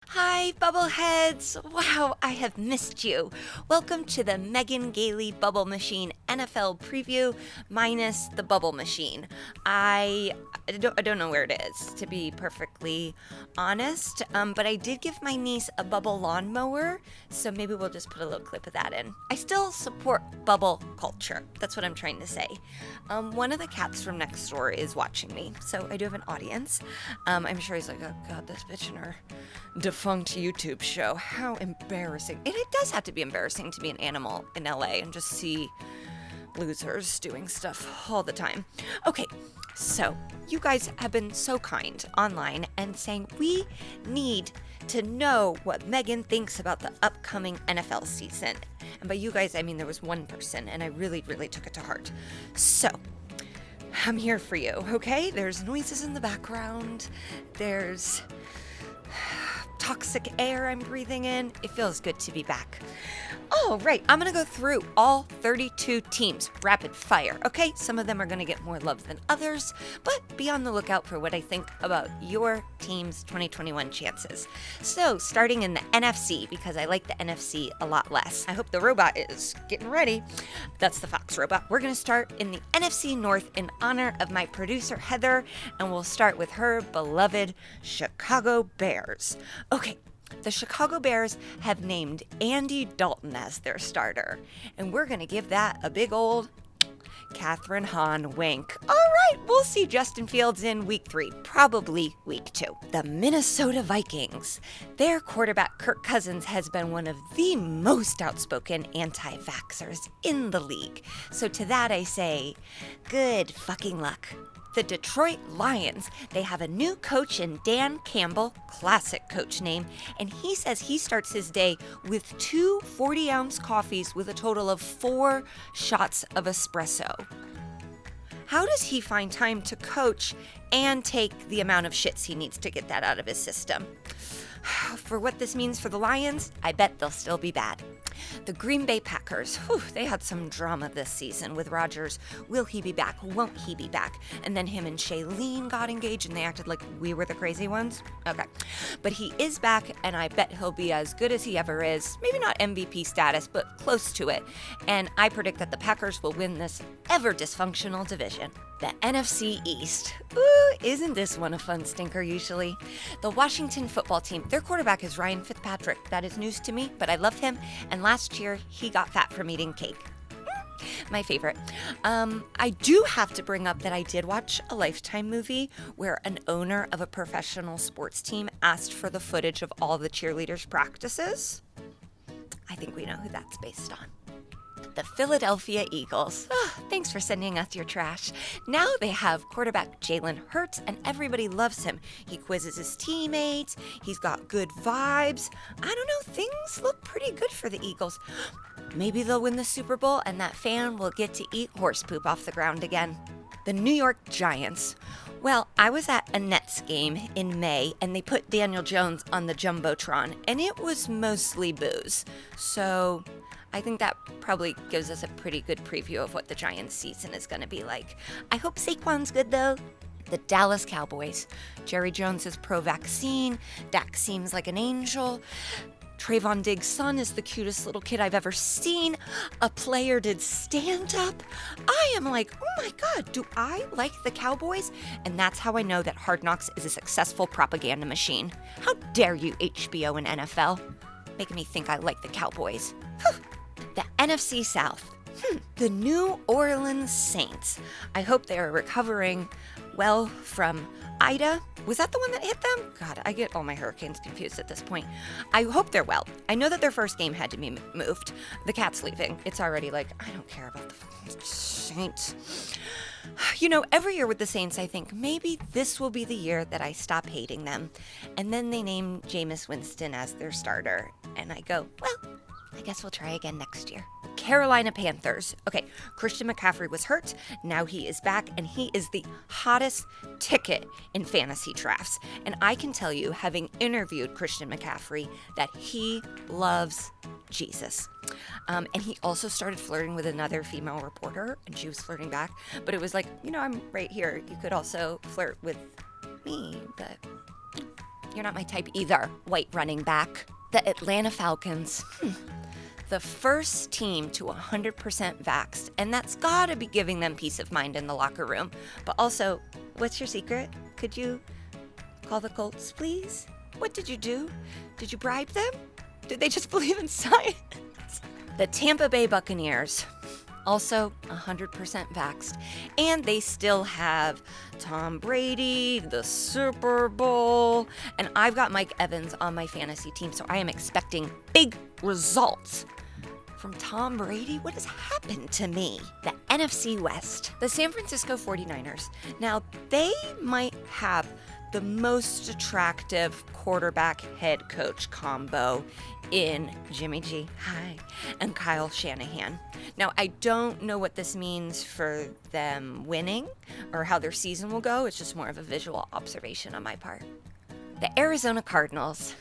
Hi, Bubbleheads! Wow, I have missed you. Welcome to the Megan Gailey Bubble Machine NFL preview minus the Bubble Machine. I don't know where it is, to be perfectly honest, but I did give my niece a bubble lawnmower, so maybe we'll just put a little clip of that in. I still support bubble culture. That's what I'm trying to say. One of the cats from next door is watching me, so I do have an audience. I'm sure he's like, oh god, this bitch and her defunct YouTube show. How embarrassing. And it does have to be embarrassing to be an animal in LA and just see losers doing stuff all the time. Okay, so you guys have been so kind online and saying we need to know what Megan thinks about the upcoming NFL season. And by you guys, I mean there was one person, and I really, really took it to heart. So, I'm here for you, okay? There's noises in the background. There's toxic air I'm breathing in. It feels good to be back. Oh, right. I'm going to go through all 32 teams, rapid fire. Okay, some of them are going to get more love than others, but be on the lookout for what I think about your team's 2021 chances. So, starting in the NFC, because I like the NFC a lot less. I hope the robot is getting ready. That's the Fox robot. We're going to start in the NFC North in honor of my producer, Heather, and we'll start with her beloved Chicago Bears. Okay. The Chicago Bears have named Andy Dalton as their starter, and we're going to give that a big old Catherine Hahn wink. All right, we'll see Justin Fields in week 3, probably week 2. The Minnesota Vikings. Their quarterback Kirk Cousins has been one of the most outspoken anti-vaxxers in the league. So to that I say, good fucking luck. The Detroit Lions, they have a new coach in Dan Campbell, classic coach name, and he says he starts his day with 2 40-ounce coffees with a total of 4 shots of espresso. How does he find time to coach and take the amount of shits he needs to get that out of his system? For what this means for the Lions, I bet they'll still be bad. The Green Bay Packers, they had some drama this season with Rodgers. Will he be back? Won't he be back? And then him and Shailene got engaged and they acted like we were the crazy ones. Okay. But he is back and I bet he'll be as good as he ever is. Maybe not MVP status, but close to it. And I predict that the Packers will win this ever dysfunctional division. The NFC East. Ooh, isn't this one a fun stinker usually? The Washington football team, their quarterback is Ryan Fitzpatrick. That is news to me, but I love him. And last year, he got fat from eating cake. My favorite. I do have to bring up that I did watch a Lifetime movie where an owner of a professional sports team asked for the footage of all the cheerleaders' practices. I think we know who that's based on. The Philadelphia Eagles. Thanks for sending us your trash. Now they have quarterback Jalen Hurts, and everybody loves him. He quizzes his teammates. He's got good vibes. I don't know, things look pretty good for the Eagles. Maybe they'll win the Super Bowl, and that fan will get to eat horse poop off the ground again. The New York Giants. Well, I was at a Nets game in May, and they put Daniel Jones on the Jumbotron, and it was mostly booze. So I think that probably gives us a pretty good preview of what the Giants season is going to be like. I hope Saquon's good, though. The Dallas Cowboys. Jerry Jones is pro-vaccine. Dak seems like an angel. Trayvon Diggs' son is the cutest little kid I've ever seen. A player did stand-up. I am like, oh my God, do I like the Cowboys? And that's how I know that Hard Knocks is a successful propaganda machine. How dare you, HBO and NFL? Making me think I like the Cowboys. The NFC South. The New Orleans Saints. I hope they are recovering well from Ida. Was that the one that hit them? God, I get all my hurricanes confused at this point. I hope they're well. I know that their first game had to be moved. The cat's leaving. It's already like, I don't care about the fucking Saints. You know, every year with the Saints, I think maybe this will be the year that I stop hating them. And then they name Jameis Winston as their starter. And I go, well, I guess we'll try again next year. Carolina Panthers. Okay, Christian McCaffrey was hurt. Now he is back, and he is the hottest ticket in fantasy drafts. And I can tell you, having interviewed Christian McCaffrey, that he loves Jesus. And he also started flirting with another female reporter, and she was flirting back. But it was like, you know, I'm right here. You could also flirt with me, but you're not my type either, white running back. The Atlanta Falcons. The first team to 100% vaxxed, and that's gotta be giving them peace of mind in the locker room. But also, what's your secret? Could you call the Colts, please? What did you do? Did you bribe them? Did they just believe in science? The Tampa Bay Buccaneers, also 100% vaxxed, and they still have Tom Brady, the Super Bowl, and I've got Mike Evans on my fantasy team, so I am expecting big results from Tom Brady. What has happened to me? The NFC West, the San Francisco 49ers. Now, they might have the most attractive quarterback head coach combo in Jimmy G, and Kyle Shanahan. Now, I don't know what this means for them winning or how their season will go. It's just more of a visual observation on my part. The Arizona Cardinals.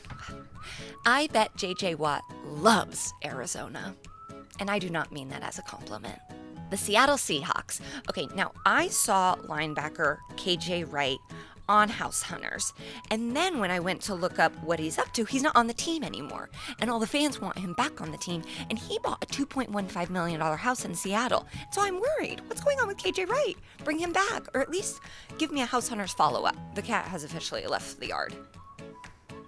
I bet JJ Watt loves Arizona. And I do not mean that as a compliment. The Seattle Seahawks. Okay, now I saw linebacker KJ Wright on House Hunters. And then when I went to look up what he's up to, he's not on the team anymore. And all the fans want him back on the team. And he bought a $2.15 million house in Seattle. So I'm worried. What's going on with KJ Wright? Bring him back, or at least give me a House Hunters follow-up. The cat has officially left the yard.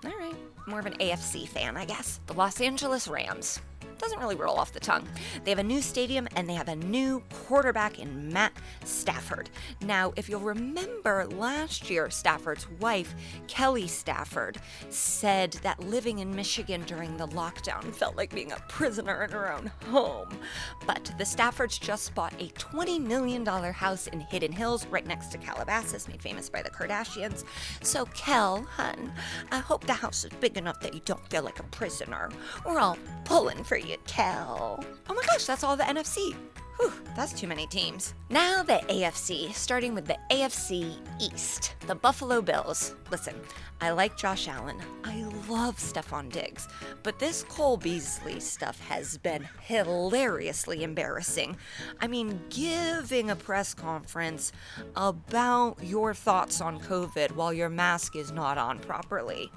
All right, more of an AFC fan, I guess. The Los Angeles Rams. Doesn't really roll off the tongue. They have a new stadium and they have a new quarterback in Matt Stafford. Now, if you'll remember last year, Stafford's wife, Kelly Stafford, said that living in Michigan during the lockdown felt like being a prisoner in her own home. But the Staffords just bought a $20 million house in Hidden Hills right next to Calabasas, made famous by the Kardashians. So, Kel, hun, I hope the house is big enough that you don't feel like a prisoner. We're all pulling for you, Kel. Oh my gosh, that's all the NFC. Whew, that's too many teams. Now the AFC, starting with the AFC East. The Buffalo Bills. Listen, I like Josh Allen. I love Stephon Diggs. But this Cole Beasley stuff has been hilariously embarrassing. I mean, giving a press conference about your thoughts on COVID while your mask is not on properly.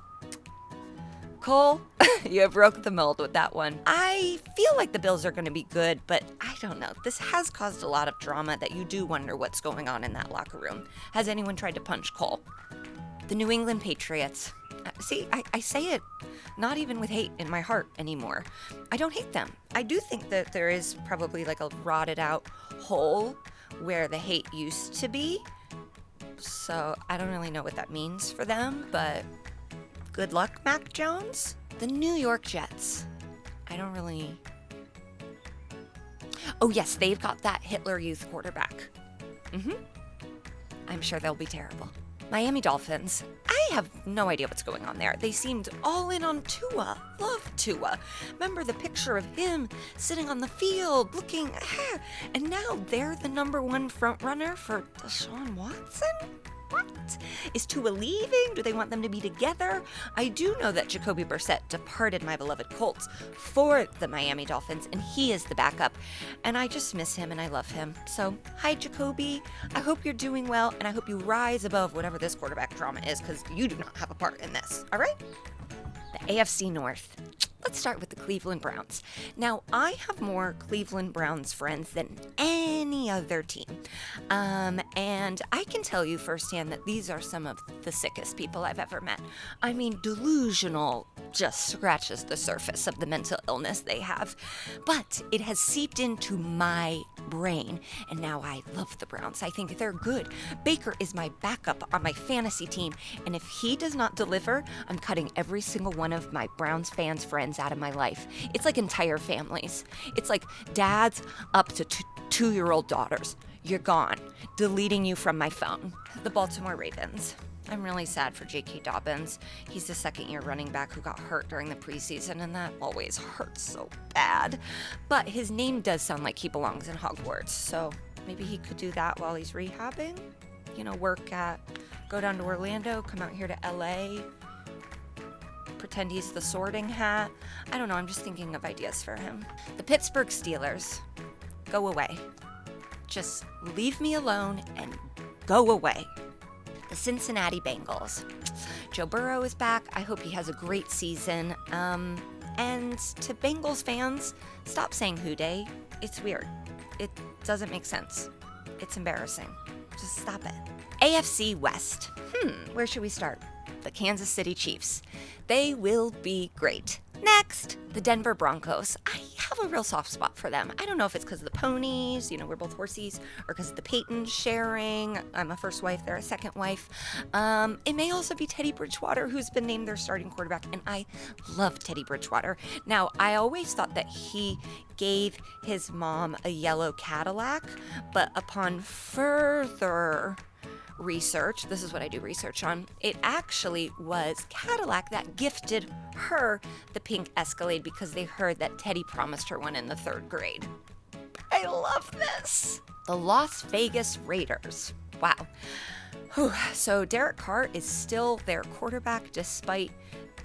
Cole, you broke the mold with that one. I feel like the Bills are going to be good, but I don't know. This has caused a lot of drama that you do wonder what's going on in that locker room. Has anyone tried to punch Cole? The New England Patriots. See, I say it not even with hate in my heart anymore. I don't hate them. I do think that there is probably like a rotted out hole where the hate used to be. So I don't really know what that means for them, but good luck, Mac Jones. The New York Jets. I don't really... Oh yes, they've got that Hitler Youth quarterback. I'm sure they'll be terrible. Miami Dolphins. I have no idea what's going on there. They seemed all in on Tua. Love Tua. Remember the picture of him sitting on the field looking... And now they're the number one front runner for Deshaun Watson? What? Is Tua leaving? Do they want them to be together? I do know that Jacoby Brissett departed my beloved Colts for the Miami Dolphins, and he is the backup. And I just miss him, and I love him. So, hi, Jacoby. I hope you're doing well, and I hope you rise above whatever this quarterback drama is, because you do not have a part in this. All right? The AFC North. Let's start with the Cleveland Browns. Now, I have more Cleveland Browns friends than any other team. And I can tell you firsthand that these are some of the sickest people I've ever met. I mean, delusional just scratches the surface of the mental illness they have. But it has seeped into my brain, and now I love the Browns. I think they're good. Baker is my backup on my fantasy team, and if he does not deliver, I'm cutting every single one of my Browns fans' friends out of my life. It's like entire families. It's like dads up to two-year-old daughters. You're gone. Deleting you from my phone. The Baltimore Ravens. I'm really sad for J.K. Dobbins. He's the second-year running back who got hurt during the preseason, and that always hurts so bad. But his name does sound like he belongs in Hogwarts, so maybe he could do that while he's rehabbing. You know, go down to Orlando, come out here to L.A., pretend he's the Sorting Hat. I don't know, I'm just thinking of ideas for him. The Pittsburgh Steelers. Go away. Just leave me alone and go away. The Cincinnati Bengals. Joe Burrow is back. I hope he has a great season. And to Bengals fans, stop saying Who Dey. It's weird. It doesn't make sense. It's embarrassing. Just stop it. AFC West. Where should we start? The Kansas City Chiefs. They will be great. Next, the Denver Broncos. I have a real soft spot for them. I don't know if it's because of the ponies, we're both horsies, or because of the Peyton sharing. I'm a first wife, they're a second wife. It may also be Teddy Bridgewater, who's been named their starting quarterback, and I love Teddy Bridgewater. Now, I always thought that he gave his mom a yellow Cadillac, but upon further research, this is what I do research on, it actually was Cadillac that gifted her the pink Escalade because they heard that Teddy promised her one in the 3rd grade. I love this. The Las Vegas Raiders. Wow. Whew. So Derek Carr is still their quarterback despite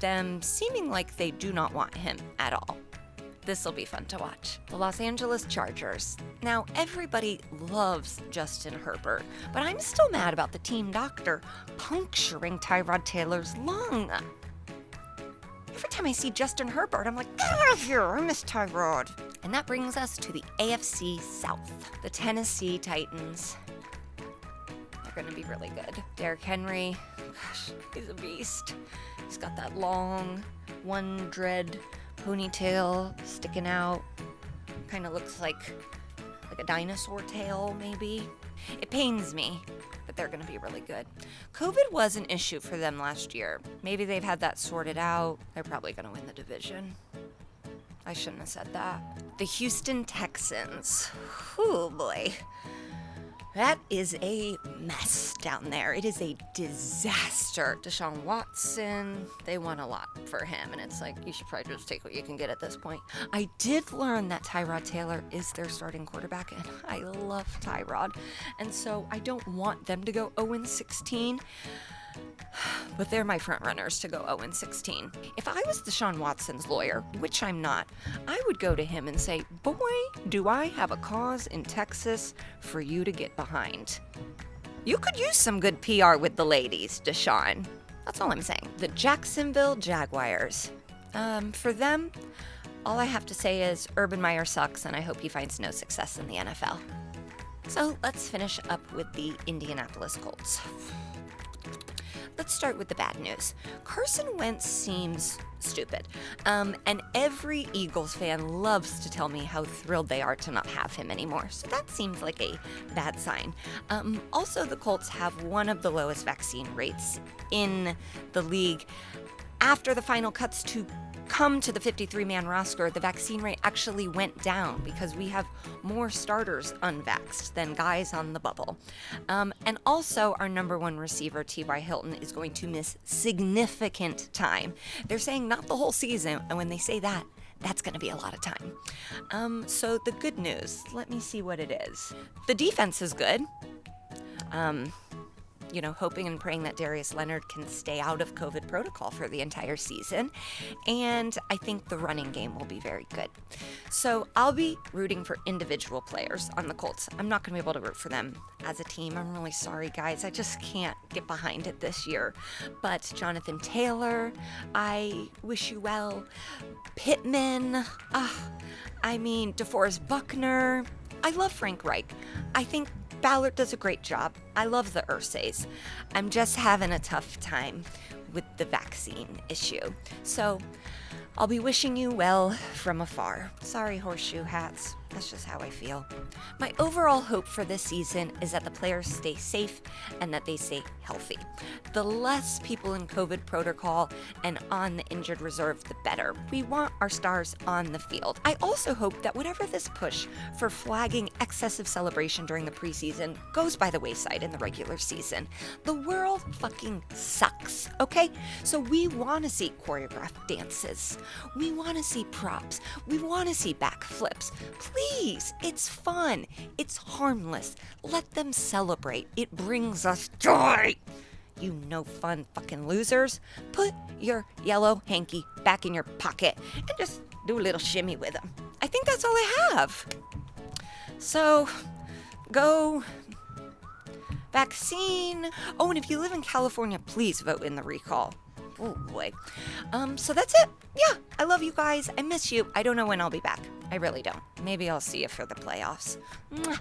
them seeming like they do not want him at all. This will be fun to watch. The Los Angeles Chargers. Now, everybody loves Justin Herbert, but I'm still mad about the team doctor puncturing Tyrod Taylor's lung. Every time I see Justin Herbert, I'm like, get out of here, I miss Tyrod. And that brings us to the AFC South. The Tennessee Titans. They're going to be really good. Derrick Henry, gosh, he's a beast. He's got that long, one dread ponytail sticking out. Kind of looks like a dinosaur tail, maybe. It pains me, but they're going to be really good. COVID was an issue for them last year. Maybe they've had that sorted out. They're probably going to win the division. I shouldn't have said that. The Houston Texans. Oh boy. That is a mess down there. It is a disaster. Deshaun Watson, they won a lot for him, and it's like, you should probably just take what you can get at this point. I did learn that Tyrod Taylor is their starting quarterback, and I love Tyrod. And so I don't want them to go 0-16, but they're my front runners to go 0-16. If I was Deshaun Watson's lawyer, which I'm not, I would go to him and say, boy, do I have a cause in Texas for you to get behind. You could use some good PR with the ladies, Deshaun. That's all I'm saying. The Jacksonville Jaguars. For them, all I have to say is Urban Meyer sucks, and I hope he finds no success in the NFL. So let's finish up with the Indianapolis Colts. Let's start with the bad news. Carson Wentz seems stupid. And every Eagles fan loves to tell me how thrilled they are to not have him anymore. So that seems like a bad sign. Also, the Colts have one of the lowest vaccine rates in the league. After the final cuts to come to the 53-man roster, the vaccine rate actually went down because we have more starters unvaxxed than guys on the bubble. And also, our number one receiver, T.Y. Hilton, is going to miss significant time. They're saying not the whole season, and when they say that, that's going to be a lot of time. So the good news, let me see what it is. The defense is good. Hoping and praying that Darius Leonard can stay out of COVID protocol for the entire season. And I think the running game will be very good. So I'll be rooting for individual players on the Colts. I'm not going to be able to root for them as a team. I'm really sorry, guys. I just can't get behind it this year. But Jonathan Taylor, I wish you well. Pittman, DeForest Buckner. I love Frank Reich. I think Ballard does a great job. I love the Ursays. I'm just having a tough time with the vaccine issue. So I'll be wishing you well from afar. Sorry, horseshoe hats. That's just how I feel. My overall hope for this season is that the players stay safe and that they stay healthy. The less people in COVID protocol and on the injured reserve, the better. We want our stars on the field. I also hope that whatever this push for flagging excessive celebration during the preseason goes by the wayside in the regular season. The world fucking sucks, okay? So we want to see choreographed dances. We want to see props. We want to see backflips. Please, it's fun. It's harmless. Let them celebrate. It brings us joy. You no fun fucking losers. Put your yellow hanky back in your pocket and just do a little shimmy with them. I think that's all I have. So, go vaccine. Oh, and if you live in California, please vote in the recall. Oh boy. So that's it. Yeah, I love you guys. I miss you. I don't know when I'll be back. I really don't. Maybe I'll see you for the playoffs. Mwah.